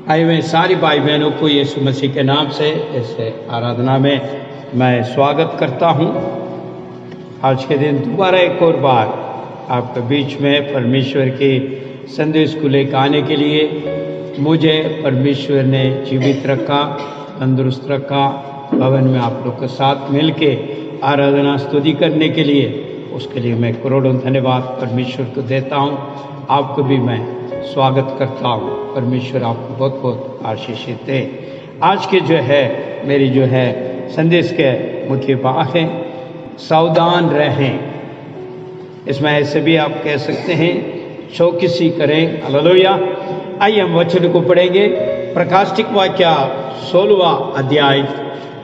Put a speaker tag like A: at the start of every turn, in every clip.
A: आए हुए सारी भाई बहनों को यीशु मसीह के नाम से इस आराधना में मैं स्वागत करता हूं। आज के दिन दोबारा एक और बार आपके बीच में परमेश्वर के संदेश को लेकर आने के लिए मुझे परमेश्वर ने जीवित रखा, तंदुरुस्त रखा। भवन में आप लोग के साथ मिलके आराधना स्तुति करने के लिए, उसके लिए मैं करोड़ों धन्यवाद परमेश्वर को देता हूं। आपको भी मैं स्वागत करता हूँ। परमेश्वर आपको बहुत बहुत आशीषित दे। आज के जो है मेरी जो है संदेश के मुख्य बात है सावधान रहें। इसमें ऐसे भी आप कह सकते हैं चौकसी करें। हालेलुया। आइए हम वचन को पढ़ेंगे। प्रकाशिक वाक्य 16वां अध्याय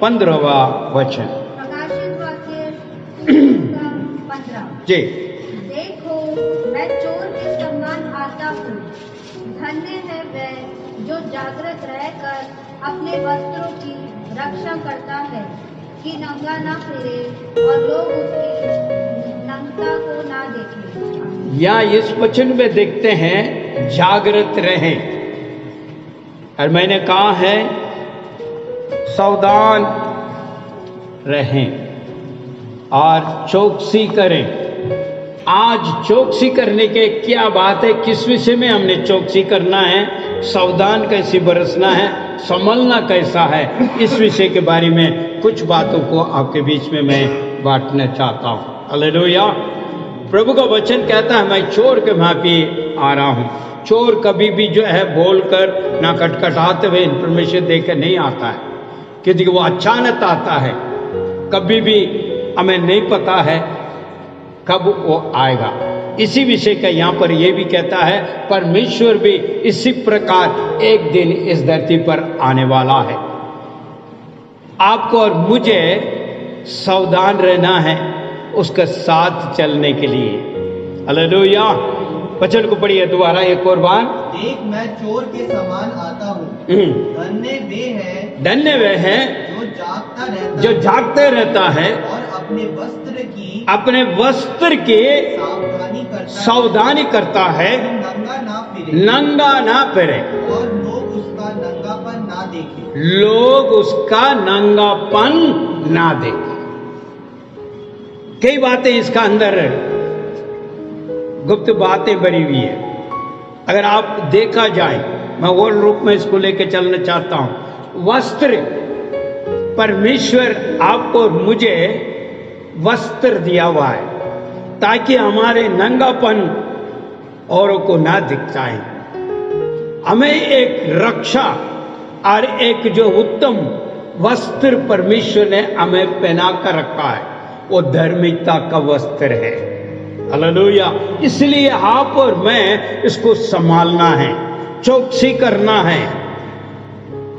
A: 15वां वचन।
B: प्रकाशित वाक्य 15।
A: जी।
B: देखो मैं चोर के समान आता हूँ। धन्य है वह जो जागृत रहकर अपने वस्त्रों की रक्षा करता है कि नंगा ना फिरे और लोग उसकी नंगता को ना देखें।
A: या इस वचन में देखते हैं जागृत रहें, और मैंने कहा है सावधान रहें और चौकसी करें। आज चौकसी करने के क्या बात है, किस विषय में हमने चौकसी करना है, सावधान कैसे बरसना है, संभलना कैसा है, इस विषय के बारे में कुछ बातों को आपके बीच में मैं बांटना चाहता हूँ। हालेलुया। प्रभु का वचन कहता है मैं चोर के भांति आ रहा हूँ। चोर कभी भी जो है बोलकर ना खटखटाते हुए इन्फॉर्मेशन देकर नहीं आता है, क्योंकि वो अचानक आता है। कभी भी हमें नहीं पता है कब वो आएगा। इसी विषय का यहाँ पर यह भी कहता है परमेश्वर भी इसी प्रकार एक दिन इस धरती पर आने वाला है। आपको और मुझे सावधान रहना है उसके साथ चलने के लिए। हालेलुया। वचन को पढ़िए दोबारा एक और बार।
C: देख मैं चोर के समान आता हूँ। धन्य वे हैं जो जागते रहता है
A: और
C: अपने वस्त्र की
A: सावधानी करता है नंगा ना फिरे
C: और लोग उसका नंगापन ना देखें।
A: लोग उसका नंगापन ना देखें। कई बातें इसका अंदर गुप्त बातें बनी हुई है। अगर आप देखा जाए, मैं और रूप में इसको लेकर चलना चाहता हूं। वस्त्र, परमेश्वर आपको और मुझे वस्त्र दिया हुआ है ताकि हमारे नंगापन औरों को ना दिखाए। हमें एक रक्षा और एक जो उत्तम वस्त्र परमेश्वर ने हमें पहना कर रखा है, वो धार्मिकता का वस्त्र है। हालेलुया। इसलिए आप और मैं इसको संभालना है, चौकसी करना है।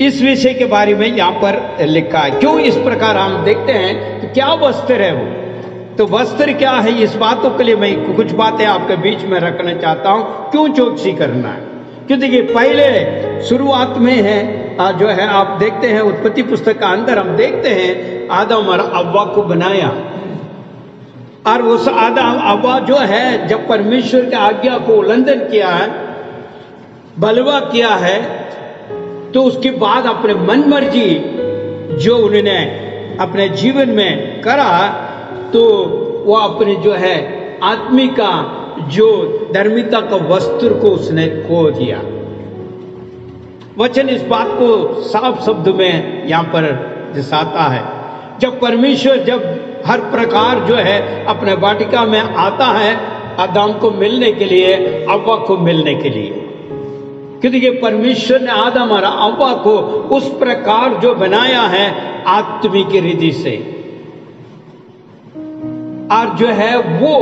A: इस विषय के बारे में यहाँ पर लिखा है। क्यों इस प्रकार हम देखते हैं कि क्या वस्त्र है वो, तो वस्त्र क्या है, इस बातों के लिए मैं कुछ बातें आपके बीच में रखना चाहता हूं। क्यों चौकसी करना है? क्योंकि देखिए पहले शुरुआत में है जो है आप देखते हैं उत्पत्ति पुस्तक का अंदर हम देखते हैं आदम और हव्वा को बनाया, और उस आदम हव्वा जो है जब परमेश्वर की आज्ञा को उल्लंघन किया है, बलवा किया है, तो उसके बाद अपने मन मर्जी जो उन्होंने अपने जीवन में करा, तो वो अपने जो है आदमी का जो धर्मिता का वस्त्र को उसने खो दिया। वचन इस बात को साफ शब्द में यहाँ पर दर्शाता है। जब परमेश्वर जब हर प्रकार जो है अपने वाटिका में आता है आदम को मिलने के लिए, हव्वा को मिलने के लिए, क्योंकि परमेश्वर ने आदम और हव्वा को उस प्रकार जो बनाया है आत्मिक रीति से, और जो है वो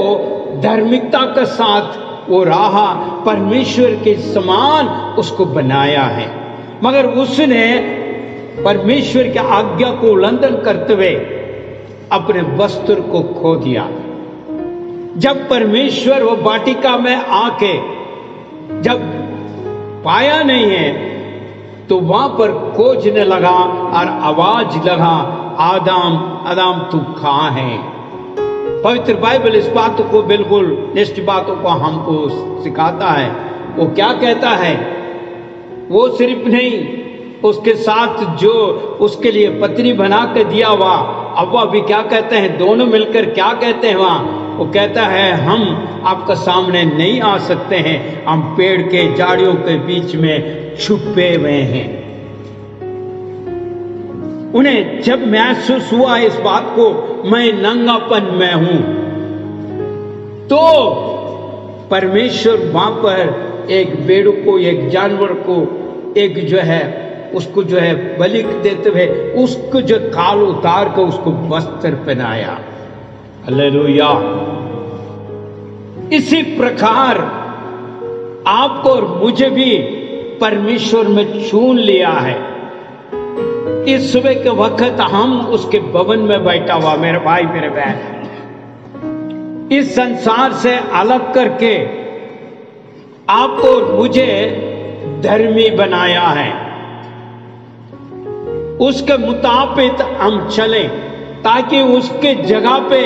A: धार्मिकता के साथ वो रहा, परमेश्वर के समान उसको बनाया है। मगर उसने परमेश्वर की आज्ञा को उल्लंघन करते हुए अपने वस्त्र को खो दिया। जब परमेश्वर वो वाटिका में आके जब पाया नहीं है, तो वहां पर खोजने लगा और आवाज लगा, आदम आदम तू कहां है? पवित्र बाइबल इस बात को बिल्कुल निश्चित बातों को हमको सिखाता है। वो क्या कहता है? वो सिर्फ नहीं, उसके साथ जो उसके लिए पत्नी बना के दिया हुआ अव्वा भी क्या कहते हैं, दोनों मिलकर क्या कहते हैं वहां, वो कहता है हम आपका सामने नहीं आ सकते हैं, हम पेड़ के झाड़ियों के बीच में छुपे हुए हैं। उन्हें जब महसूस हुआ इस बात को, मैं नंगापन में हूं, तो परमेश्वर वहां पर एक भेड़ को, एक जानवर को, एक जो है उसको जो है बलि देते हुए उसको जो काल उतार कर उसको वस्त्र पहनाया। हालेलुया। इसी प्रकार आपको और मुझे भी परमेश्वर में चुन लिया है। इस सुबह के वक्त हम उसके भवन में बैठा हुआ, मेरे भाई मेरे बहन, इस संसार से अलग करके आपको और मुझे धर्मी बनाया है। उसके मुताबिक हम चलें ताकि उसके जगह पे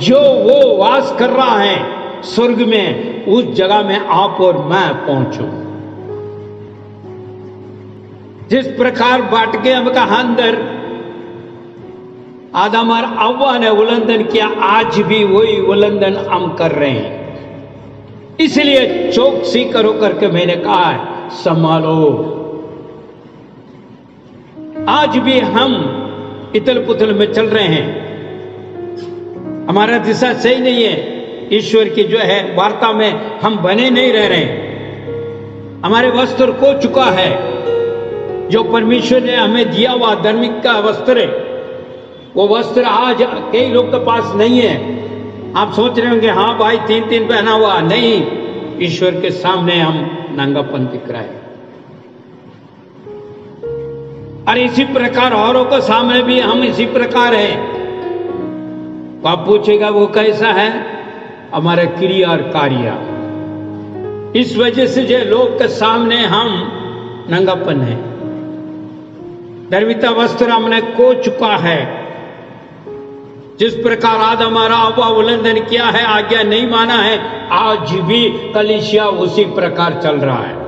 A: जो वो वास कर रहा है स्वर्ग में, उस जगह में आप और मैं पहुंचूं। जिस प्रकार बाटके का अंदर आदम और हव्वा ने उल्लंघन किया, आज भी वही उल्लंघन हम कर रहे हैं। इसलिए चौकसी करो करके मैंने कहा है, संभालो। आज भी हम इतल पुतल में चल रहे हैं, हमारा दिशा सही नहीं है, ईश्वर की जो है वार्ता में हम बने नहीं रह रहे हैं। हमारे वस्त्र खो चुका है, जो परमेश्वर ने हमें दिया हुआ धार्मिक का वस्त्र है, वो वस्त्र आज कई लोग के पास नहीं है। आप सोच रहे होंगे हाँ भाई 3 पहना हुआ, नहीं, ईश्वर के सामने हम नंगापन दिख रहा है। और इसी प्रकार औरों के सामने भी हम इसी प्रकार हैं। तो आप पूछेगा वो कैसा है, हमारा क्रिया और कार्य। इस वजह से जो लोग के सामने हम नंगापन है, धार्मिकता वस्त्र हमने खो चुका है। जिस प्रकार आदम और हव्वा उल्लंघन किया है, आज्ञा नहीं माना है, आज भी कलीसिया उसी प्रकार चल रहा है।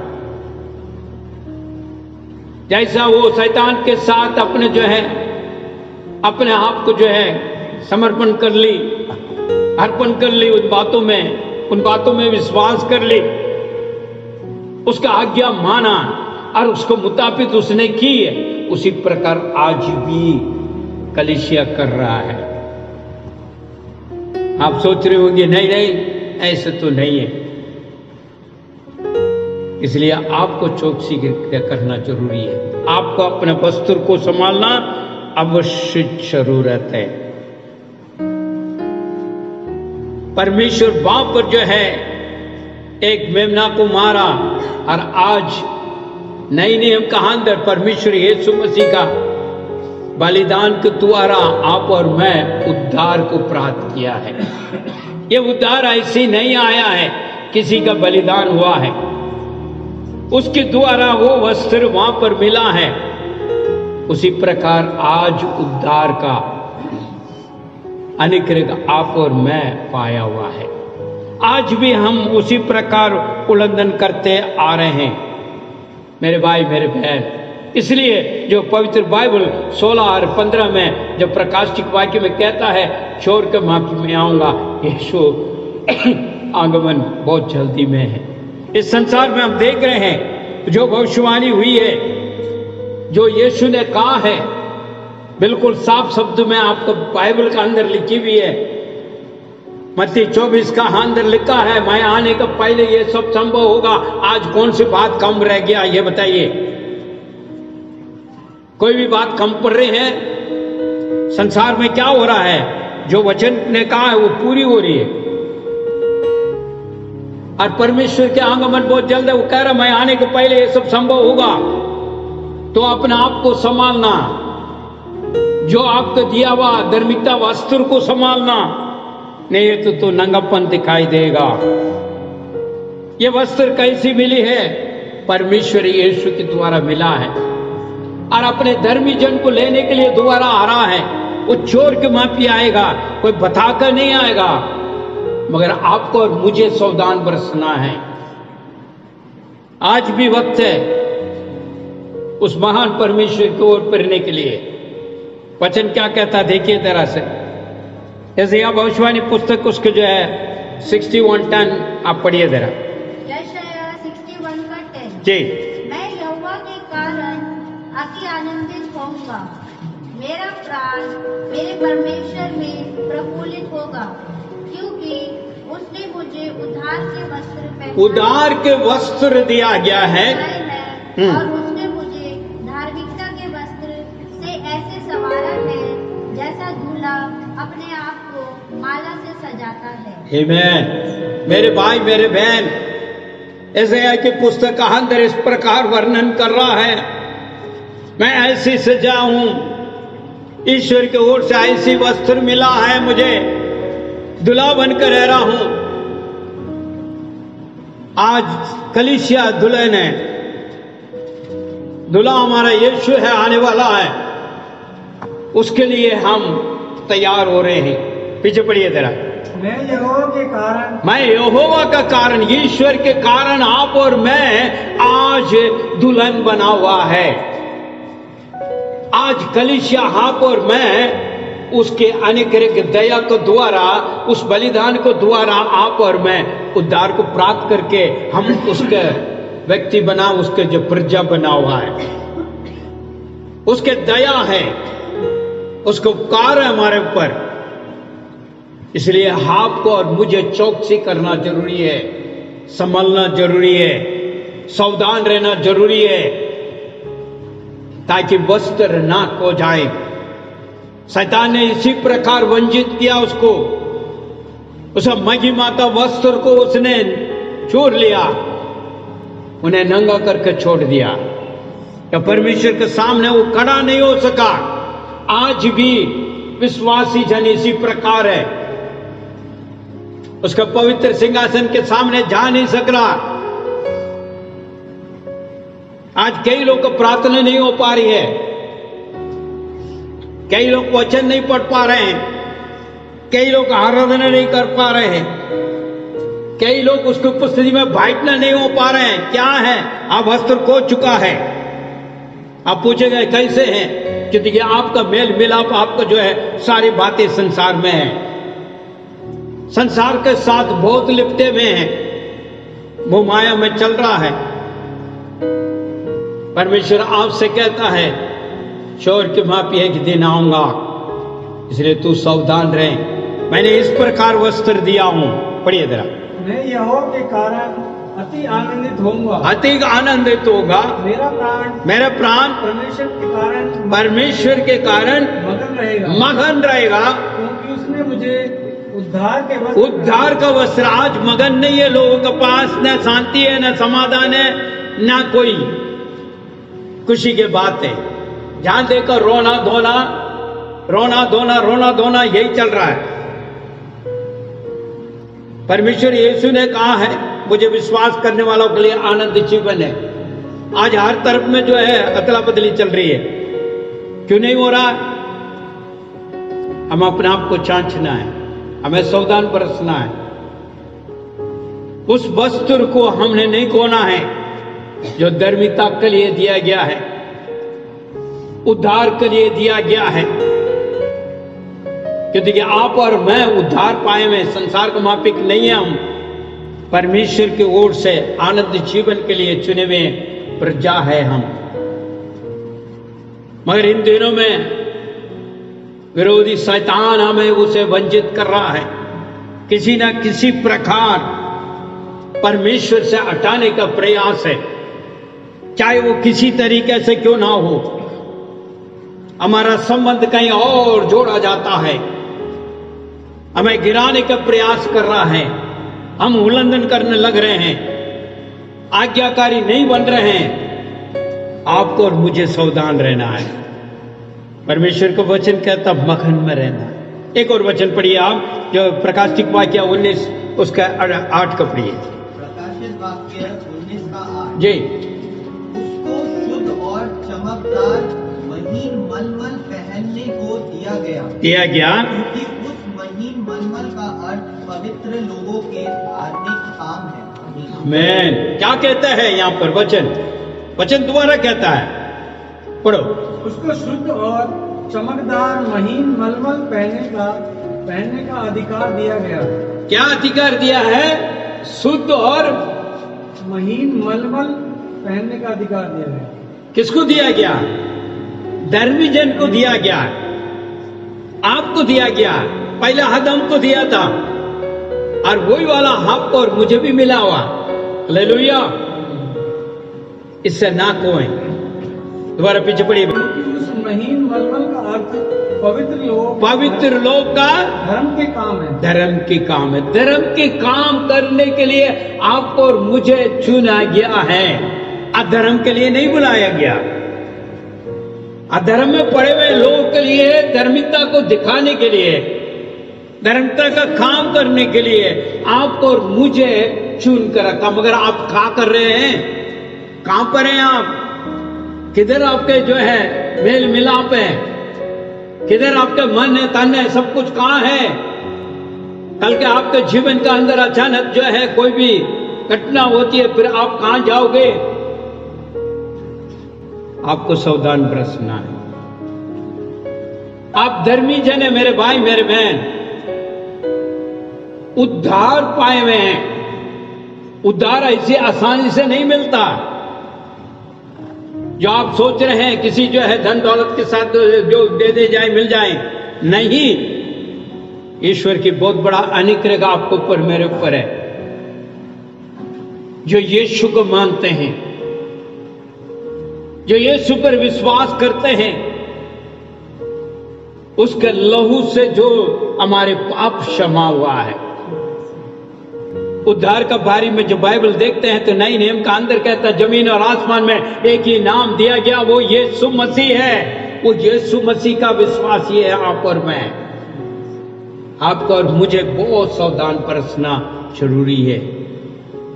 A: जैसा वो शैतान के साथ अपने जो है अपने आप को जो है समर्पण कर ली, अर्पण कर ली, उन बातों में विश्वास कर ली, उसका आज्ञा माना और उसको मुताबिक उसने की है, उसी प्रकार आज भी कलीसिया कर रहा है। आप सोच रहे होंगे नहीं नहीं ऐसे तो नहीं है। इसलिए आपको चौकसी करना जरूरी है। आपको अपने वस्त्र को संभालना अवश्य जरूरत है। परमेश्वर वहां पर जो है एक मेमना को मारा, और आज नई नियम का अंदर परमेश्वर यीशु मसीह का बलिदान के द्वारा आप और मैं उद्धार को प्राप्त किया है। यह उद्धार ऐसे नहीं आया है, किसी का बलिदान हुआ है, उसके द्वारा वो वस्त्र वहां पर मिला है। उसी प्रकार आज उद्धार का अनुग्रह आप और मैं पाया हुआ है। आज भी हम उसी प्रकार उल्लंघन करते आ रहे हैं मेरे भाई मेरे बहन। इसलिए जो पवित्र बाइबल 16 और 15 में जो प्रकाशिक वाक्य में कहता है, छोड़ कर माफी में आऊंगा, यीशु आगमन बहुत जल्दी में है। इस संसार में हम देख रहे हैं जो भविष्यवाणी हुई है, जो यीशु ने कहा है, बिल्कुल साफ शब्द में आपको बाइबल का अंदर लिखी हुई है। मत्ती 24 का अंदर लिखा है, मैं आने का पहले ये सब संभव होगा। आज कौन सी बात कम रह गया ये बताइए? कोई भी बात कम पड़ रही है? संसार में क्या हो रहा है? जो वचन ने कहा है वो पूरी हो रही है। और परमेश्वर के आगमन बहुत जल्द है। वो कह रहा मैं आने के पहले ये सब संभव होगा। तो अपने आप को संभालना, जो आपको दिया हुआ धार्मिकता वस्त्र को संभालना, नहीं तो नंगापन दिखाई देगा। ये वस्त्र कैसी मिली है? परमेश्वर यीशु के द्वारा मिला है, और अपने धर्मी जन को लेने के लिए दोबारा आ रहा है। वो चोर के माफी आएगा, कोई बताकर नहीं आएगा, मगर आपको और मुझे सावधान बरसना है। आज भी वक्त है उस महान परमेश्वर की ओर फिरने के लिए। वचन क्या कहता देखिए तरह से, यशायाह भविष्यवाणी पुस्तक उसके जो है 61:10 आप पढ़िए जरा।
B: यशायाह 61:10
A: जी।
B: मैं यहोवा के कारण अति आनंदित होऊंगा, मेरा प्राण मेरे परमेश्वर में प्रफुल्लित होगा, क्योंकि उसने मुझे उद्धार के वस्त्र दिया गया है और उसने मुझे धार्मिकता के वस्त्र से ऐसे संवारा है जैसा दूल्हा अपने आप को माला से सजाता है।
A: आमीन। मेरे भाई मेरे बहन, यशायाह की पुस्तक का अंदर इस प्रकार वर्णन कर रहा है, मैं ऐसी सजा हूं, ईश्वर की ओर से ऐसी वस्त्र मिला है, मुझे दुल्हा बनकर रह रहा हूं। आज कलीसिया दुल्हन है, दुल्हा हमारा यीशु है, आने वाला है, उसके लिए हम तैयार हो रहे हैं। पीछे पढ़िए जरा।
C: मैं यहोवा के कारण,
A: मैं यहोवा का कारण, ईश्वर के कारण आप और मैं आज दुल्हन बना हुआ है। आज कलीसिया आप और मैं उसके अनुग्रह दया को द्वारा, उस बलिदान को द्वारा आप और मैं उद्धार को प्राप्त करके हम उसके व्यक्ति बना, उसके जो प्रजा बना हुआ है, उसके दया है, उसको उपकार है हमारे ऊपर। इसलिए आपको और मुझे चौकसी करना जरूरी है, संभलना जरूरी है, सावधान रहना जरूरी है, ताकि वस्त्र ना खो जाए। शैतान ने इसी प्रकार वंचित किया उसको, उस महिमा का वस्त्र को उसने चोर लिया, उन्हें नंगा करके छोड़ दिया। या परमेश्वर के सामने वो खड़ा नहीं हो सका। आज भी विश्वासी जन इसी प्रकार है, उसका पवित्र सिंहासन के सामने जा नहीं सक रहा। आज कई लोग को प्रार्थना नहीं हो पा रही है, कई लोग वचन नहीं पढ़ पा रहे हैं, कई लोग आराधना नहीं कर पा रहे हैं, कई लोग उसकी उपस्थिति में बैठना नहीं हो पा रहे हैं। क्या है? आप वस्त्र खो चुका है। आप पूछेंगे कैसे हैं? क्योंकि आपका मेल मिलाप, आपका जो है सारी बातें संसार में है, संसार के साथ बहुत लिपटे हुए हैं, वो माया में चल रहा है। परमेश्वर आपसे कहता है, चोर की माफी एक दिन आऊंगा, इसलिए तू सावधान रहे। मैंने इस प्रकार वस्त्र दिया हूं। पढ़िए जरा।
C: मैं यहोवा के कारण अति आनंदित होऊंगा,
A: अति आनंदित होगा, मेरा प्राण परमेश्वर के कारण मगन रहेगा,
C: क्योंकि उसने मुझे
A: उद्धार का वस्त्र। आज मगन नहीं है लोगों के पास, न शांति है, न समाधान है, न कोई खुशी की बात है। जहां देखकर रोना धोना, रोना धोना, रोना धोना, यही चल रहा है। परमेश्वर यीशु ने कहा है, मुझे विश्वास करने वालों के लिए आनंद जीवन है। आज हर तरफ में जो है अदला बदली चल रही है। क्यों नहीं हो रहा? हम अपने आप को जांचना है, हमें सावधान बरसना है। उस वस्त्र को हमने नहीं खोना है जो धार्मिकता के लिए दिया गया है, उद्धार के लिए दिया गया है। क्योंकि आप और मैं उद्धार पाए हुए, संसार का मापिक नहीं है। हम परमेश्वर की ओर से आनंद जीवन के लिए चुने हुए प्रजा है हम। मगर इन दिनों में विरोधी शैतान हमें उसे वंचित कर रहा है, किसी न किसी प्रकार परमेश्वर से हटाने का प्रयास है, चाहे वो किसी तरीके से क्यों ना हो। हमारा संबंध कहीं और जोड़ा जाता है, हमें गिराने का प्रयास कर रहा है, हम उल्लंघन करने लग रहे हैं, आज्ञाकारी नहीं बन रहे हैं। आपको और मुझे सावधान रहना है। परमेश्वर का वचन कहता मगन में रहना। एक और वचन पढ़िए आप, जो प्रकाशित वाक्य 19 उसका 8 का पढ़िए।
C: प्रकाशित वाक्य 19 का 8
A: जी।
C: उसको शुद्ध और चमकदार महीन मलमल पहनने को दिया गया, क्योंकि उस महीन मलमल का अर्थ पवित्र लोगों के धार्मिक काम है।
A: आमीन। क्या कहता है यहाँ पर वचन? वचन दोबारा कहता है, पढ़ो।
D: उसको शुद्ध और चमकदार महीन मलमल पहनने का अधिकार दिया गया।
A: क्या अधिकार दिया है? शुद्ध और
D: महीन मलमल पहनने का अधिकार दिया गया।
A: किसको दिया गया? धर्मी जन को दिया गया, आपको दिया गया, पहले आदम को दिया था और वही वाला आपको और मुझे भी मिला हुआ। हालेलुया। इससे ना कोई दोबारा पीछे पड़िए।
D: उस महीन मलमल का अर्थ पवित्र लोग का धर्म के काम है।
A: धर्म के काम है। धर्म के काम करने के लिए आपको और मुझे चुना गया है, अधर्म के लिए नहीं बुलाया गया। अधर्म में पड़े हुए लोगों के लिए, धार्मिकता को दिखाने के लिए, धार्मिकता का काम करने के लिए आपको और मुझे चुन कर रखा। मगर आप क्या कर रहे हैं? कहां पर हैं आप? किधर आपके जो है मेल मिलाप है? किधर आपके मन है, तन है, सब कुछ कहां है? कल के आपके जीवन का अंदर अचानक जो है कोई भी घटना होती है, फिर आप कहां जाओगे? आपको सावधान बरसना है। आप धर्मी जन है मेरे भाई मेरे बहन, उद्धार पाए हुए हैं। उद्धार ऐसे आसानी से नहीं मिलता जो आप सोच रहे हैं किसी जो है धन दौलत के साथ जो दे जाए मिल जाए। नहीं, ईश्वर की बहुत बड़ा अनुग्रह आपके ऊपर मेरे ऊपर है। जो यीशु को मानते हैं, जो यीशु पर विश्वास करते हैं, उसके लहू से जो हमारे पाप क्षमा हुआ है। उद्धार का बारे में जो बाइबल देखते हैं तो नई नियम का अंदर कहता है जमीन और आसमान में एक ही नाम दिया गया, वो यीशु मसीह है। वो यीशु मसीह का विश्वास ये है आप और मैं, आपको और मुझे बहुत सावधान बरसना जरूरी है।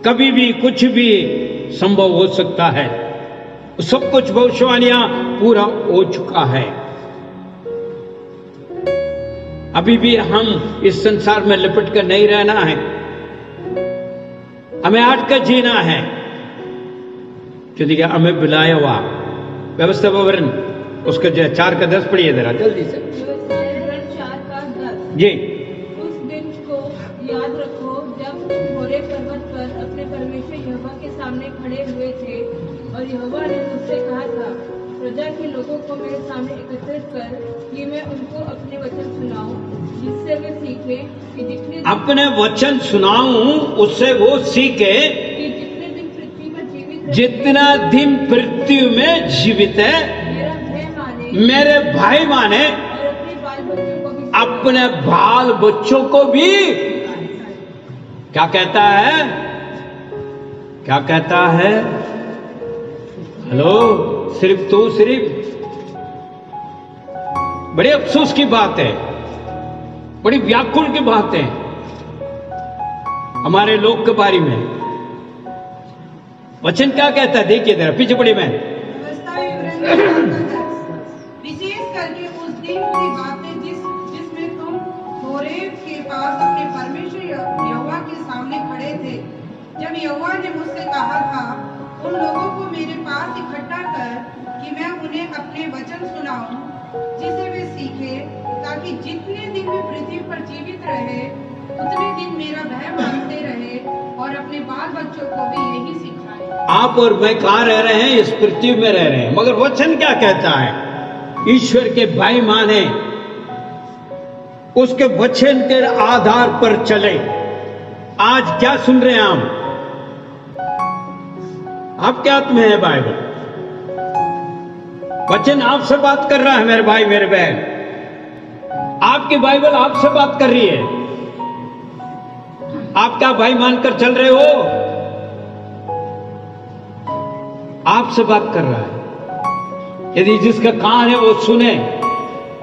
A: कभी भी कुछ भी संभव हो सकता है। सब कुछ भविष्यवाणियां पूरा हो चुका है। अभी भी हम इस संसार में लिपट कर नहीं रहना है, हमें हट कर जीना है। क्योंकि हमें बुलाया हुआ व्यवस्था विवरण उसका जो 4:10 पढ़िए जरा जल्दी से।
E: 4:10
A: जी।
E: उस दिन को याद रखो जब तुम होरेब पर्वत पर अपने परमेश्वर यहोवा के सामने खड़े हुए थे और यहोवा ने मुझसे कहा था, प्रजा के लोगों को मेरे सामने एकत्रित कर कि मैं उनको अपने वचन सुनाऊं, जिससे वे सीखे कि
A: अपने वचन सुनाऊं, उससे वो सीखे
E: कि जितने दिन पृथ्वी पर जीवित है,
A: जितना दिन पृथ्वी में जीवित है मेरे भाई माने
E: और
A: अपने बाल बच्चों को भी क्या कहता है? क्या कहता है? हेलो, सिर्फ बड़े अफसोस की बात है, बड़ी व्याकुल की बात है हमारे लोग के बारे में। वचन क्या कहता है? देखिए जरा पीछे पड़ी मैं।
F: विशेष करके उस दिन की बातें जिसमें तुम होरेब के पास अपने परमेश्वर यहोवा के सामने खड़े थे, जब यहोवा ने मुझसे कहा था उन लोगों को मेरे पास इकट्ठा कर कि मैं उन्हें अपने वचन सुनाऊं, जिसे वे सीखे, ताकि जितने दिन वे पृथ्वी पर जीवित रहे उतने दिन मेरा भय मानते रहे और अपने बाल बच्चों को भी यही सिखाए।
A: आप और मैं कहाँ रह रहे हैं? इस पृथ्वी में रह रहे हैं, मगर वचन क्या कहता है? ईश्वर के भाई माने, उसके वचन के आधार पर चले। आज क्या सुन रहे हैं हम? आपके हाथ में है बाइबल, वचन आपसे बात कर रहा है मेरे भाई मेरे बहन। आपकी बाइबल आपसे बात कर रही है। आप क्या भाई मानकर चल रहे हो? आपसे बात कर रहा है। यदि जिसका कान है वो सुने,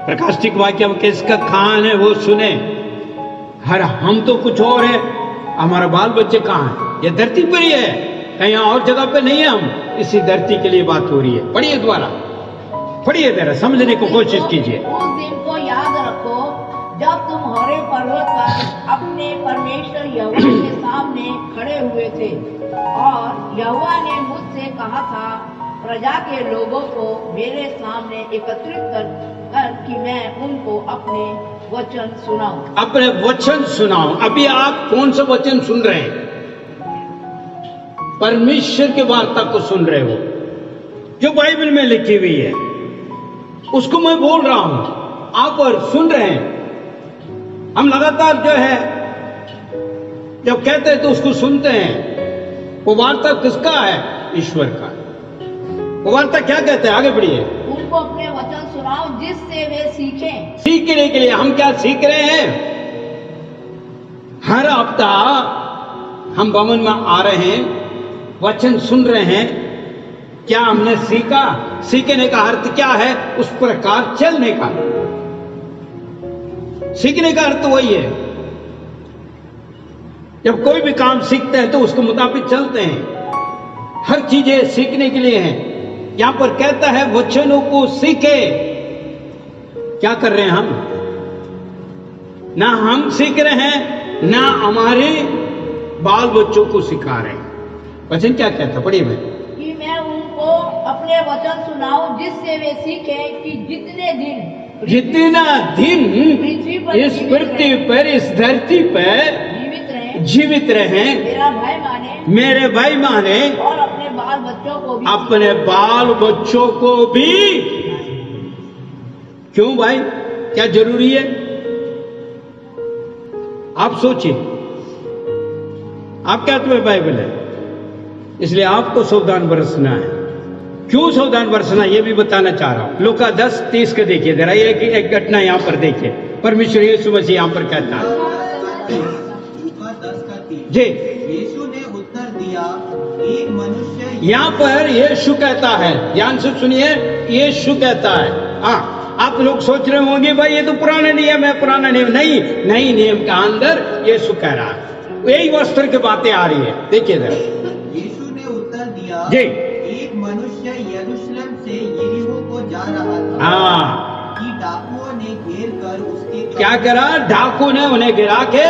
A: प्रकाशिक वाक्य में किसका कान है वो सुने। हर हम तो कुछ और है, हमारा बाल बच्चे कहां है? ये धरती पर ही है, कहीं और जगह पे नहीं है। हम इसी धरती के लिए बात हो रही है। पढ़िए द्वारा, पढ़िए जरा, समझने को कोशिश कीजिए।
G: उस दिन को याद रखो जब तुम होरेब पर्वत पर अपने परमेश्वर यहोवा के सामने खड़े हुए थे और यहोवा ने मुझसे कहा था, प्रजा के लोगों को मेरे सामने एकत्रित कर कि मैं उनको अपने वचन सुनाऊं।
A: अपने वचन सुनाऊं। अभी आप कौन सा वचन सुन रहे हैं? परमेश्वर की वार्ता को सुन रहे हो जो बाइबल में लिखी हुई है, उसको मैं बोल रहा हूं, आप और सुन रहे हैं। हम लगातार जो है जब कहते हैं तो उसको सुनते हैं। वो वार्ता किसका है? ईश्वर का। वो वार्ता क्या कहते हैं? आगे बढ़िए।
G: उनको अपने वचन सुनाओ जिससे वे सीखें।
A: सीखने के लिए हम क्या सीख रहे हैं? हर हफ्ता हम भवन में आ रहे हैं, वचन सुन रहे हैं। क्या हमने सीखा? सीखने का अर्थ क्या है? उस प्रकार चलने का। सीखने का अर्थ वही है। जब कोई भी काम सीखते हैं तो उसके मुताबिक चलते हैं। हर चीजें सीखने के लिए हैं। यहां पर कहता है वचनों को सीखे। क्या कर रहे हैं हम? ना हम सीख रहे हैं, ना हमारे बाल बच्चों को सिखा रहे हैं। वचन क्या कहता? पढ़िए मैं।
G: कि मैं उनको अपने वचन सुनाऊं जिससे वे सीखें कि जितना दिन इस पृथ्वी पर, इस धरती पर जीवित रहे, मेरे भाई माने और अपने बाल बच्चों को भी।
A: क्यों भाई? क्या जरूरी है? आप सोचिए। आपके हाथ में बाइबल है, इसलिए आपको सावधान बरसना है। क्यों सावधान बरसना, यह भी बताना चाह रहा हूं। लूका 10:30 के देखिए जरा। एक घटना यहां पर देखिए। परमेश्वर यीशु मसीह यहां पर कहता है जी।
C: यीशु ने उत्तर दिया, एक मनुष्य।
A: यहां पर यीशु कहता है, ध्यान से सुनिए, यीशु कहता है। आप लोग सोच रहे होंगे भाई ये तो पुराना नियम है, पुराना नियम। नहीं, नई नियम के अंदर यीशु कह रहा है। यही वस्त्र की बातें आ रही है। देखिए जरा।
C: यीशु ने उत्तर दिया
A: जी।
C: एक मनुष्य यरूशलेम से यरीहो को जा रहा था कि डाकुओं ने घेर कर उसके
A: क्या करा? डाकू ने उन्हें गिरा के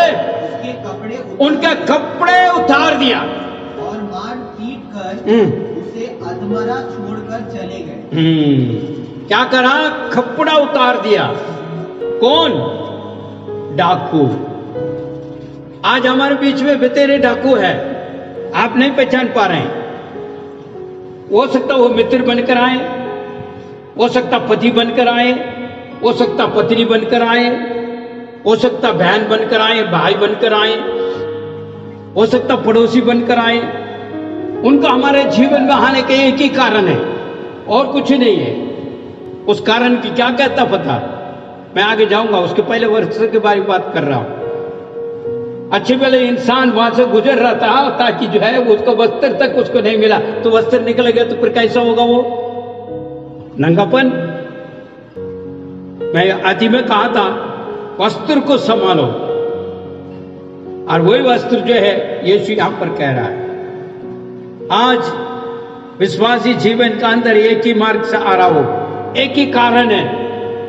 A: उनके कपड़े उतार दिया
C: और मार पीट कर उसे अधमरा छोड़कर चले गए।
A: क्या करा? कपड़ा उतार दिया। कौन? डाकू। आज हमारे बीच में बतेरे डाकू है, आप नहीं पहचान पा रहे हैं। हो सकता वो मित्र बनकर आए, हो सकता पति बनकर आए, हो सकता पत्नी बनकर आए, हो सकता बहन बनकर आए, भाई बनकर आए, हो सकता पड़ोसी बनकर आए। उनका हमारे जीवन में आने के एक ही कारण है और कुछ नहीं है। उस कारण की क्या कहता पता? मैं आगे जाऊंगा, उसके पहले वर्ष के बारे में बात कर रहा हूं। अच्छे वाले इंसान वहां से गुजर रहा था ताकि जो है वो उसको वस्त्र तक उसको नहीं मिला, तो वस्त्र निकल गया तो फिर कैसा होगा? वो नंगापन। मैं आदि में कहा था वस्त्र को संभालो, और वही वस्त्र जो है यीशु यहां पर कह रहा है। आज विश्वासी जीवन का अंदर एक ही मार्ग से आ रहा हो, एक ही कारण है,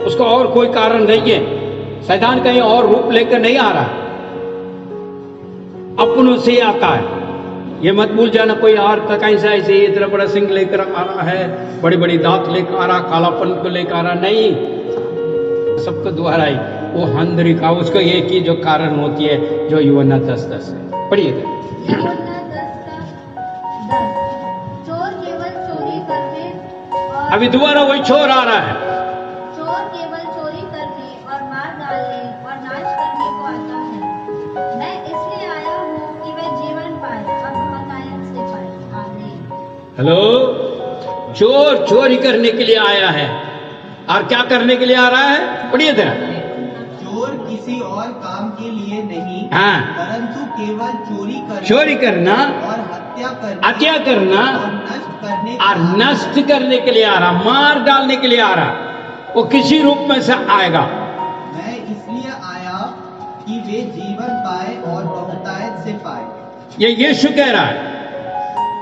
A: उसका और कोई कारण नहीं है। शैतान कहीं और रूप लेकर नहीं आ रहा, अपनों से आता है। ये मत भूल जाना कोई और कहीं से ऐसे इतना बड़ा सिंह लेकर आ रहा है, बड़ी बड़ी दांत लेकर आ रहा, कालापन को लेकर आ रहा, नहीं। सबको द्वारा ही वो हंदरी का उसको एक ही जो कारण होती है, जो यूहन्ना 10:10 है। पढ़िएगा।
B: चोर केवल चोरी करने और
A: अभी दोबारा वही चोर आ रहा है।
B: चोर केवल चोरी करने और मार डालने और नाश करने को आता है। मैं इसलिए आया हूँ कि वे जीवन पाए और बहुतायत से पाए। आमीन।
A: हेलो, चोर चोरी करने के लिए आया है, और क्या करने के लिए आ रहा है? पढ़िए जरा।
C: चोर किसी और काम के लिए नहीं, परंतु केवल चोरी करना और हत्या करना और
A: नष्ट करने के लिए आ रहा, मार डालने के लिए आ रहा। वो किसी रूप में से आएगा।
C: मैं इसलिए आया कि वे जीवन पाए और बहुतायत से पाए।
A: ये यीशु कह रहा है।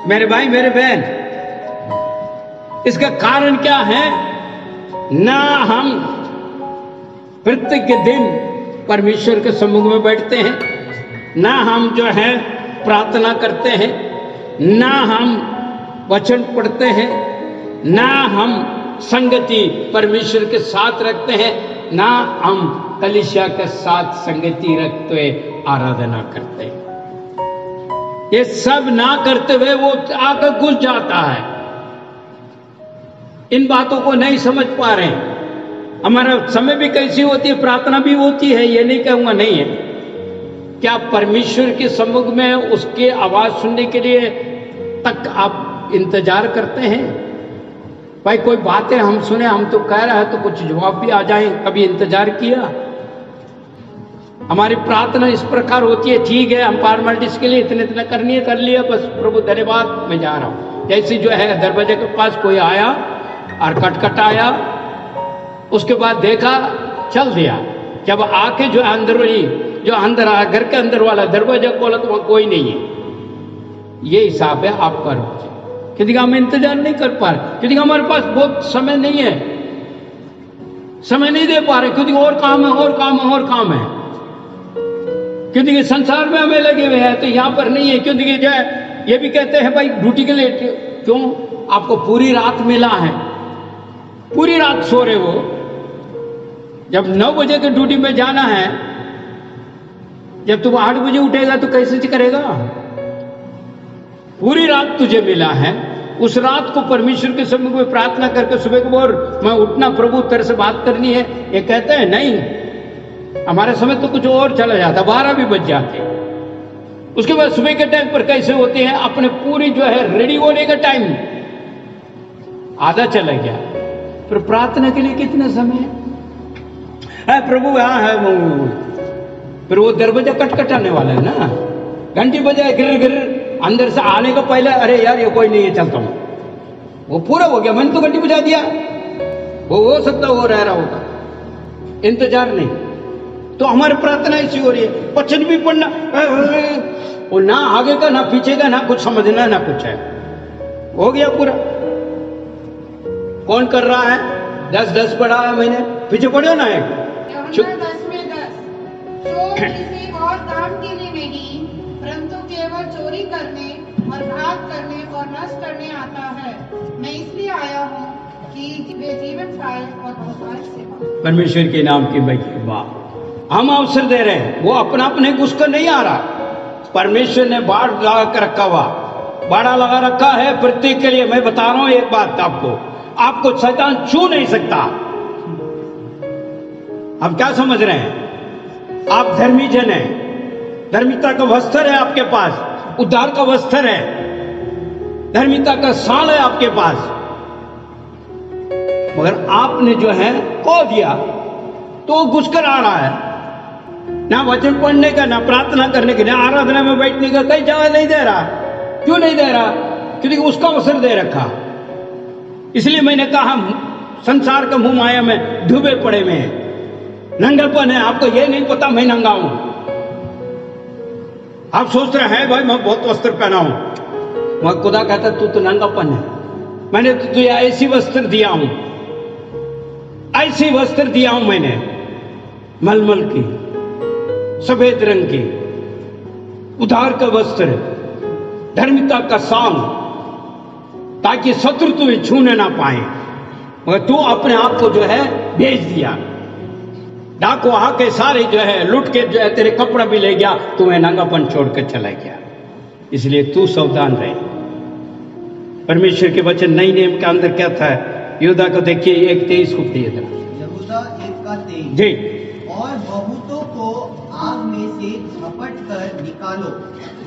A: मेरे भाई, मेरे बहन, इसका कारण क्या है? ना हम प्रत्येक दिन परमेश्वर के सम्मुख में बैठते हैं, ना हम जो है प्रार्थना करते हैं, ना हम वचन पढ़ते हैं, ना हम संगति परमेश्वर के साथ रखते हैं, ना हम कलीसिया के साथ संगति रखते हुए आराधना करते हैं। ये सब ना करते हुए वो आकर घुस जाता है। इन बातों को नहीं समझ पा रहे हैं। हमारा समय भी कैसी होती है, प्रार्थना भी होती है, ये नहीं कहूंगा नहीं है। क्या परमेश्वर के सम्मुख में उसके आवाज सुनने के लिए तक आप इंतजार करते हैं? भाई कोई बातें हम सुने, हम तो कह रहे हैं तो कुछ जवाब भी आ जाए, कभी इंतजार किया? हमारी प्रार्थना इस प्रकार होती है, ठीक है हम फॉर्मेलिटीज के लिए इतने इतना करनी है, कर लिया, बस प्रभु धन्यवाद मैं जा रहा हूं। जैसे जो है दरवाजे के पास कोई आया और खटखटाया, उसके बाद देखा, चल दिया। जब आके जो अंदर वाली जो अंदर आया, घर के अंदर वाला दरवाजा खोला तो वहां कोई नहीं है। ये हिसाब है आपका। क्योंकि हम इंतजार नहीं कर पा रहे, क्योंकि हमारे पास बहुत समय नहीं है, समय नहीं दे पा रहे, क्योंकि और काम है और काम है और काम है, क्योंकि संसार में हमें लगे हुए हैं, तो यहां पर नहीं है। क्योंकि जो है ये भी कहते हैं भाई ड्यूटी के लिए क्यों आपको पूरी रात मिला है, पूरी रात सो रहे हो। जब 9 बजे की ड्यूटी में जाना है, जब तुम 8 बजे उठेगा तो कैसे करेगा? पूरी रात तुझे मिला है, उस रात को परमेश्वर के सम्मुख में प्रार्थना करके सुबह को और मैं उठना प्रभु तेरे से बात करनी है, ये कहते हैं नहीं। हमारे समय तो कुछ और चला जाता, 12 भी बज जाते। उसके बाद सुबह के टाइम पर कैसे होते हैं, अपने पूरी जो है रेडी होने का टाइम आधा चला गया, फिर प्रार्थना के लिए कितना समय है? प्रभु यहाँ है, फिर वो दरवाजा कटकटाने वाला है ना, घंटी बजाए गिर गिर, अंदर से आने का पहले अरे यार ये कोई नहीं है, चलता हूं। वो पूरा हो गया, मैंने तो घंटी बजा दिया, वो हो सकता वो रह रहा होगा, इंतजार नहीं। तो हमारी प्रार्थना ऐसी हो रही है, वचन भी पढ़ना, वो ना आगे का ना पीछे का, ना कुछ समझना ना कुछ है, हो गया पूरा। कौन कर रहा है? 10 पढ़ा है मैंने, पीछे पढ़ो ना एक
F: 10 में 10। चोर किसी और काम के लिए नहीं, परंतु केवल चोरी करने और घात करने और नष्ट करने आता है। मैं इसलिए आया हूँ कि वे जीवन पाए और बहुतायत से पाए।
A: परमेश्वर के नाम की महिमा। हम अवसर दे रहे हैं, वो अपना अपने घुसकर नहीं आ रहा। परमेश्वर ने बाड़ लगा कर रखा हुआ, बाड़ा लगा रखा है प्रत्येक के लिए। मैं बता रहा हूं एक बात आपको शैतान छू नहीं सकता। हम क्या समझ रहे हैं? आप धर्मी जन हैं, धर्मिता का वस्त्र है आपके पास, उद्धार का वस्त्र है, धर्मिता का साल है आपके पास, मगर आपने जो है खो दिया तो घुसकर आ रहा है। ना वचन पढ़ने का, ना प्रार्थना करने का, ना आराधना में बैठने का कई जगह नहीं दे रहा। क्यों नहीं दे रहा? क्योंकि उसका अवसर दे रखा। इसलिए मैंने कहा संसार का मुंह माया में डूबे पड़े में है, नंगापन है। आपको ये नहीं पता मैं नंगा हूं। आप सोच रहे हैं भाई मैं बहुत वस्त्र पहना हूं, मैं खुदा कहता तू तो नंगापन है। मैंने तो तुझे ऐसी वस्त्र दिया हूं, ऐसी वस्त्र दिया हूं मैंने, मलमल की, सफेद रंग की, उद्धार का वस्त्र, धर्मिता का सांग, ताकि शत्रु तुम्हें छूने ना पाए। मगर तू अपने आप को जो है बेच दिया। डाकू आके सारे जो है लुट के जो है तेरे कपड़ा भी ले गया, तुम्हें नंगापन छोड़कर चला गया। इसलिए तू सावधान रहे। परमेश्वर के वचन नई नियम के अंदर क्या था? यहूदा को देखिए 1:23 को पढ़िए जरा।
C: यहूदा 1:23
A: जी।
C: और बहुतों को आग में से झपट कर निकालो,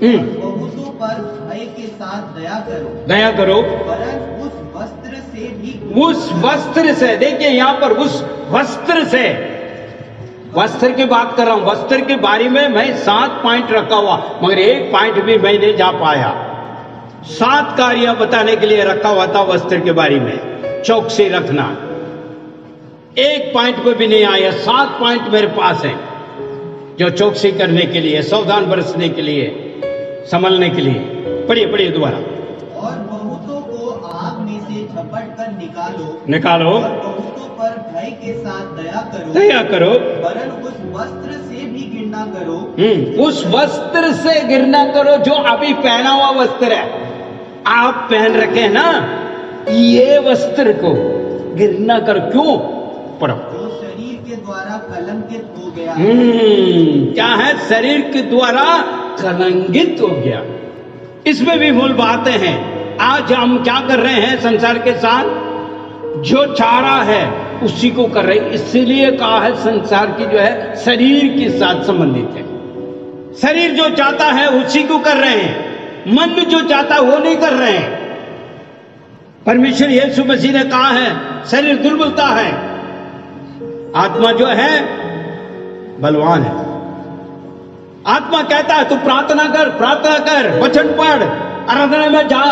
C: बहुतों पर भय के साथ दया करो, वरन उस वस्त्र से भी,
A: उस वस्त्र से, देखिए यहाँ पर उस वस्त्र से, वस्त्र की बात कर रहा हूं। वस्त्र के बारे में मैं 7 पॉइंट रखा हुआ, मगर एक पॉइंट भी मैं नहीं जा पाया। 7 कार्य बताने के लिए रखा हुआ था वस्त्र के बारे में, चौकसी रखना। एक पॉइंट पे भी नहीं आया। 7 पॉइंट मेरे पास है जो चौकसी करने के लिए, सावधान बरसने के लिए, संभलने के लिए। पढ़िए दोबारा।
C: और बहुतों को आग में से झपट कर
A: निकालो,
C: और बहुतों पर भय के साथ दया करो, वरन उस वस्त्र से भी घृणा करो,
A: उस वस्त्र से घृणा करो जो अभी पहना हुआ वस्त्र है। आप पहन रखे हैं ना, ये वस्त्र को घृणा कर। क्यों? पढ़ो।
C: जो शरीर के द्वारा कलंकित हो गया।
A: क्या है? शरीर के द्वारा कलंकित हो गया। इसमें भी मूल बातें हैं। आज हम क्या कर रहे हैं संसार के साथ? जो चाह रहा है उसी को कर रहे हैं। इसीलिए कहा है संसार की जो है शरीर के साथ संबंधित है। शरीर जो चाहता है उसी को कर रहे हैं, मन जो चाहता है वो नहीं कर रहे हैं। परमेश्वर यीशु मसीह ने कहा है शरीर दुर्बलता है, आत्मा जो है बलवान है। आत्मा कहता है तू प्रार्थना कर, वचन पढ़, आराधना में जा,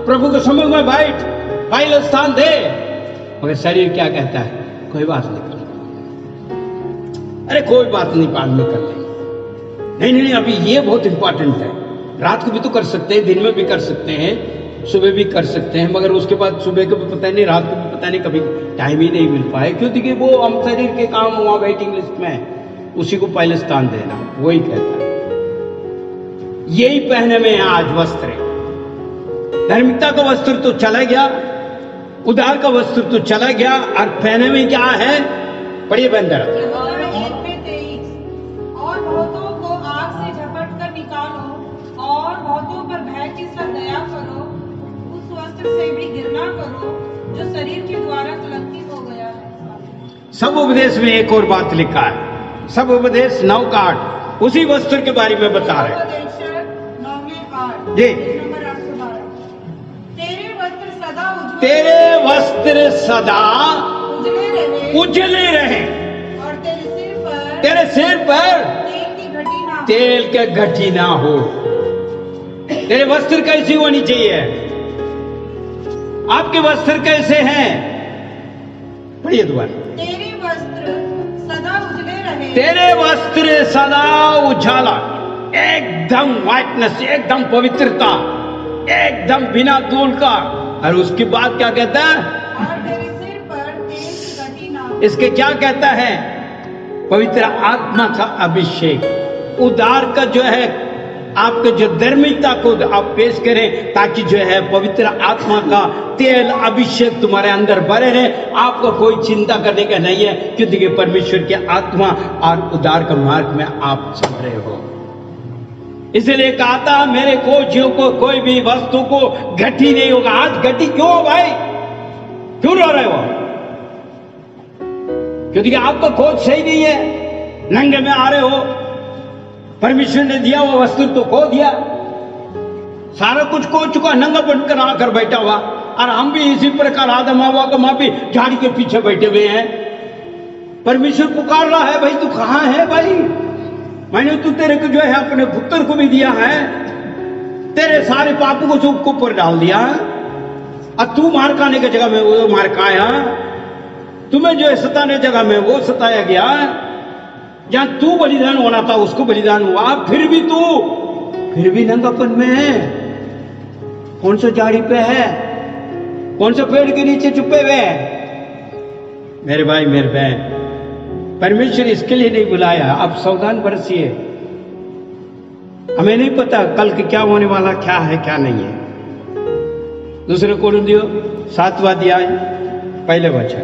A: प्रभु के समूह में बैठ, पहले स्थान दे। मगर शरीर क्या कहता है? कोई बात नहीं कर, अरे कोई बात नहीं, बाद में कर लेंगे। नहीं, अभी ये बहुत इंपॉर्टेंट है। रात को भी तो कर सकते हैं, दिन में भी कर सकते हैं, सुबह भी कर सकते हैं, मगर उसके बाद सुबह को भी पता नहीं, रात को भी पता नहीं, कभी टाइम ही नहीं मिल पाए। क्योंकि वो हम शरीर के काम वहां वेटिंग लिस्ट में है, उसी को पहले स्थान देना, वही कहता है। यही पहने में आज वस्त्र, धार्मिकता का वस्त्र तो चला गया, उदार का वस्त्र तो चला गया, और पहने में क्या है? पढ़िए बंदर।
F: और बहुतों को आग से झपट कर निकालो और बहुतों पर भय के साथ दया करो, उस वस्त्र से भी घृणा करो जो शरीर के द्वारा कलंकित हो गया है।
A: सब उपदेश में एक और बात लिखा है, सब उपदेश 9 का 8 उसी वस्त्र के बारे में बता रहे हैं। जी, तेरे वस्त्र सदा उजले रहे
F: और
A: तेरे सिर पर तेल के घटी ना हो। तेरे वस्त्र कैसी होनी चाहिए? आपके वस्त्र कैसे हैं? पढ़िए दोबारा।
F: तेरे वस्त्र सदा उजले रहे,
A: तेरे वस्त्र सदा उजाला, एकदम व्हाइटनेस, एकदम पवित्रता, एकदम बिना धूल का। और उसके बाद क्या कहता है?
F: और तेरे सिर पर तेल की घटी ना हो।
A: इसके क्या कहता है? पवित्र आत्मा का अभिषेक, उदार का जो है आपके जो धार्मिकता को आप पेश करें, ताकि जो है पवित्र आत्मा का तेल अभिषेक तुम्हारे अंदर भरे रहे। आपको कोई चिंता करने का नहीं है, क्योंकि परमेश्वर की आत्मा और उदार का मार्ग में आप चल रहे हो। इसलिए कहा था मेरे कोचियों को कोई भी वस्तु को घटी नहीं होगा। आज घटी क्यों हो भाई? क्यों रो रहे हो? क्योंकि आपका खोज सही नहीं है, नंगे में आ रहे हो। परमेश्वर ने दिया वो वस्तु तो खो दिया, सारा कुछ खो चुका, नंगा बनकर आकर बैठा हुआ। और हम भी इसी प्रकार आदम हवा को मां भी झाड़ी के पीछे बैठे हुए हैं। परमेश्वर पुकार रहा है, भाई तू कहां है? भाई मैंने तू तेरे को जो है अपने पुत्र को भी दिया है, तेरे सारे पापों को सब ऊपर डाल दिया, और तू मार खाने की जगह में वो मार खाया, तुम्हें जो है सताने जगह में वो सताया गया, जहां तू बलिदान होना था उसको बलिदान हुआ, फिर भी नंगापन में है। कौन सा झाड़ी पे है? कौन सा पेड़ के नीचे छुपे हुए हैं? मेरे भाई मेरे बहन, परमेश्वर इसके लिए नहीं बुलाया। आप सावधान बरसिए, हमें नहीं पता कल के क्या होने वाला, क्या है क्या नहीं है। दूसरे कोरिन्थियों 7वां अध्याय पहले वचन।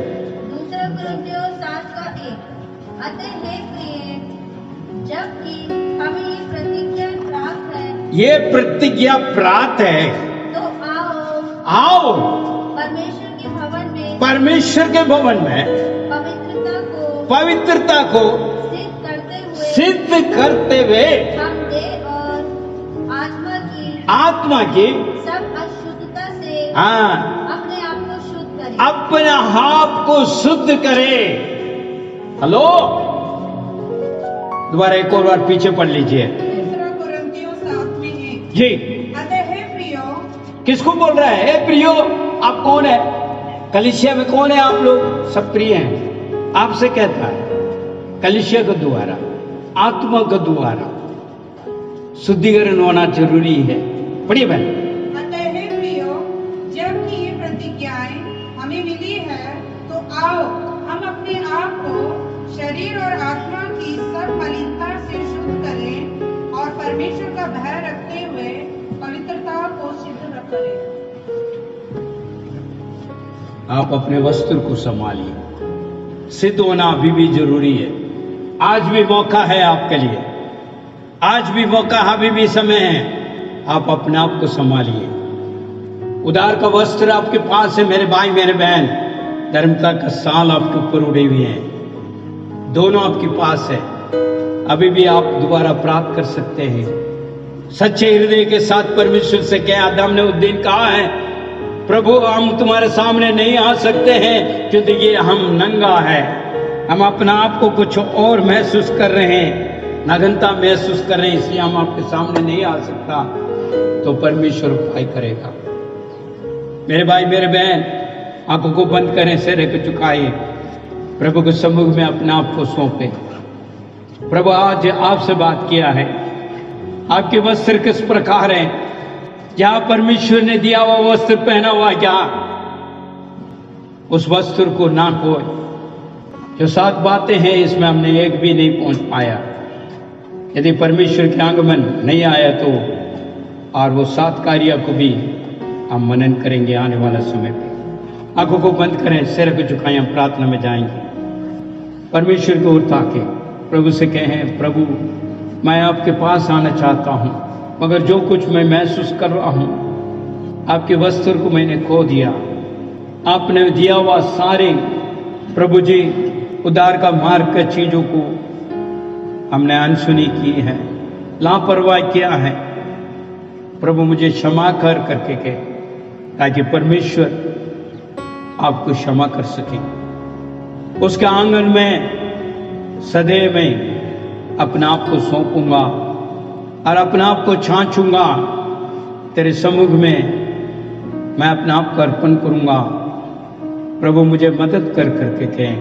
B: दूसरा कोरिन्थियों 7 का 1। अतः हे प्रिय, जबकि हमें ये प्रतिज्ञा प्राप्त है,
A: ये प्रतिज्ञा प्राप्त है,
B: तो
A: आओ
B: परमेश्वर के भवन में
A: पवित्रता को सिद्ध करते हुए
B: हम देह और
A: आत्मा की
B: सब अशुद्धता से अपने आप को शुद्ध करें।
A: अपने आप को शुद्ध करें। हेलो, दोबारा एक और बार पीछे पढ़ लीजिए।
F: दूसरा कोरिन्थियों 7 में है
A: जी।
F: अतः हे प्रियो,
A: किसको बोल रहा है? हे प्रियो, आप कौन है? कलीसिया में कौन है? आप लोग सब प्रिय हैं। आपसे कहता है कलीसिया के द्वारा, आत्मा के द्वारा शुद्धिकरण होना जरूरी है। पढ़िए बहन।
F: अतः हे प्रियो, जबकि ये प्रतिज्ञाएं हमें मिली है, तो आओ हम अपने आप को शरीर और आत्मा की सब मलिनता से शुद्ध करें और परमेश्वर का भय रखते हुए पवित्रता को सिद्ध करें।
A: आप अपने वस्त्र को संभालिए। सिद्ध होना अभी भी जरूरी है। आज भी मौका है आपके लिए, आज भी मौका, अभी भी समय है। आप अपने आप को संभालिए। उद्धार का वस्त्र आपके पास है मेरे भाई मेरे बहन। धर्मता का साल आपके ऊपर उड़े हुए हैं, दोनों आपके पास है। अभी भी आप दोबारा प्राप्त कर सकते हैं। सच्चे हृदय के साथ परमेश्वर से कह, आदम ने उस दिन कहा है, प्रभु हम तुम्हारे सामने नहीं आ सकते हैं क्योंकि ये हम नंगा है, हम अपना आप को कुछ और महसूस कर रहे हैं, नग्नता महसूस कर रहे हैं, इसलिए हम आपके सामने नहीं आ सकता। तो परमेश्वर उपाय करेगा। मेरे भाई मेरे बहन, आंखों को बंद करें, सिर को झुकाइए, प्रभु के सम्मुख में अपने आप को सौंपे। प्रभु आज आपसे बात किया है, आपके वस्त्र किस प्रकार हैं? जहां परमेश्वर ने दिया हुआ वस्त्र पहना हुआ क्या? उस वस्त्र को ना खोए। जो 7 बातें हैं इसमें हमने एक भी नहीं पहुंच पाया। यदि परमेश्वर के आगमन नहीं आया तो और वो 7 कार्य को भी हम मनन करेंगे आने वाला समय पे। आंखों को बंद करें, सिर को झुकाएं, हम प्रार्थना में जाएंगे। परमेश्वर की ओर ताके प्रभु से कहें, प्रभु मैं आपके पास आना चाहता हूं, मगर जो कुछ मैं महसूस कर रहा हूं, आपके वस्त्र को मैंने खो दिया। आपने दिया हुआ सारे प्रभु जी उद्धार का मार्ग के चीजों को हमने अनसुनी की है, लापरवाही किया है। प्रभु मुझे क्षमा कर करके कहे, ताकि परमेश्वर आपको क्षमा कर सके। उसके आंगन में सदैव में अपने आप को सौंपूंगा और अपने आप को छांचूंगा। तेरे सम्मुख में मैं अपने आप को अर्पण करूंगा। प्रभु मुझे मदद कर करके कहें।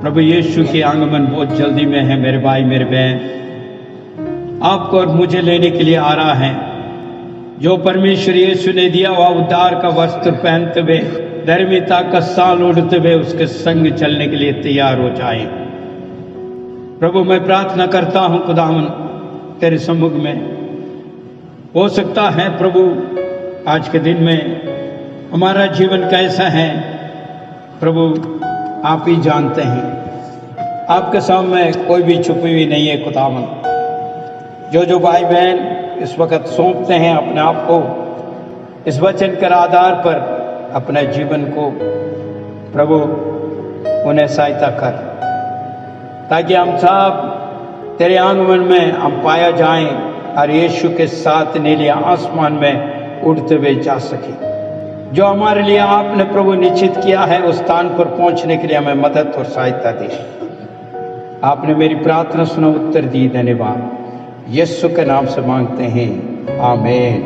A: प्रभु यीशु के आगमन बहुत जल्दी में है मेरे भाई मेरे बहन, आपको और मुझे लेने के लिए आ रहा है। जो परमेश्वर यीशु ने दिया हुआ उद्धार का वस्त्र पहनते हुए, धर्मिता का साल उड़ते हुए उसके संग चलने के लिए तैयार हो जाए। प्रभु मैं प्रार्थना करता हूं खुदावन तेरे सम्मुख में, हो सकता है प्रभु आज के दिन में हमारा जीवन कैसा है, प्रभु आप ही जानते हैं। आपके सामने कोई भी छुपी हुई नहीं है खुदावन। जो भाई बहन इस वक्त सौंपते हैं अपने आप को इस वचन के आधार पर अपने जीवन को, प्रभु उन्हें सहायता कर, ताकि हम सब तेरे आंगन में हम पाया जाएं और यीशु के साथ नीले आसमान में उड़ते हुए जा सके। जो हमारे लिए आपने प्रभु निश्चित किया है उस स्थान पर पहुंचने के लिए हमें मदद और सहायता दी। आपने मेरी प्रार्थना सुना, उत्तर दी, धन्यवाद। यीशु के नाम से मांगते हैं, आमीन।